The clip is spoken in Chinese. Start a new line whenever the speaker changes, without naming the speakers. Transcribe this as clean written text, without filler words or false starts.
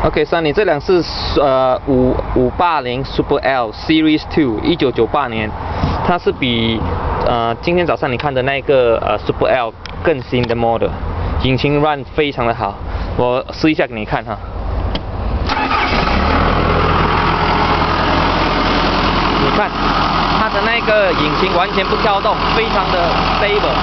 OK， Sunny， 这辆是580 Super L Series 2， 1998年，它是比今天早上你看的那个Super L 更新的 model， 引擎 run 非常的好，我试一下给你看哈。你看它的那个引擎完全不跳动，非常的 stable。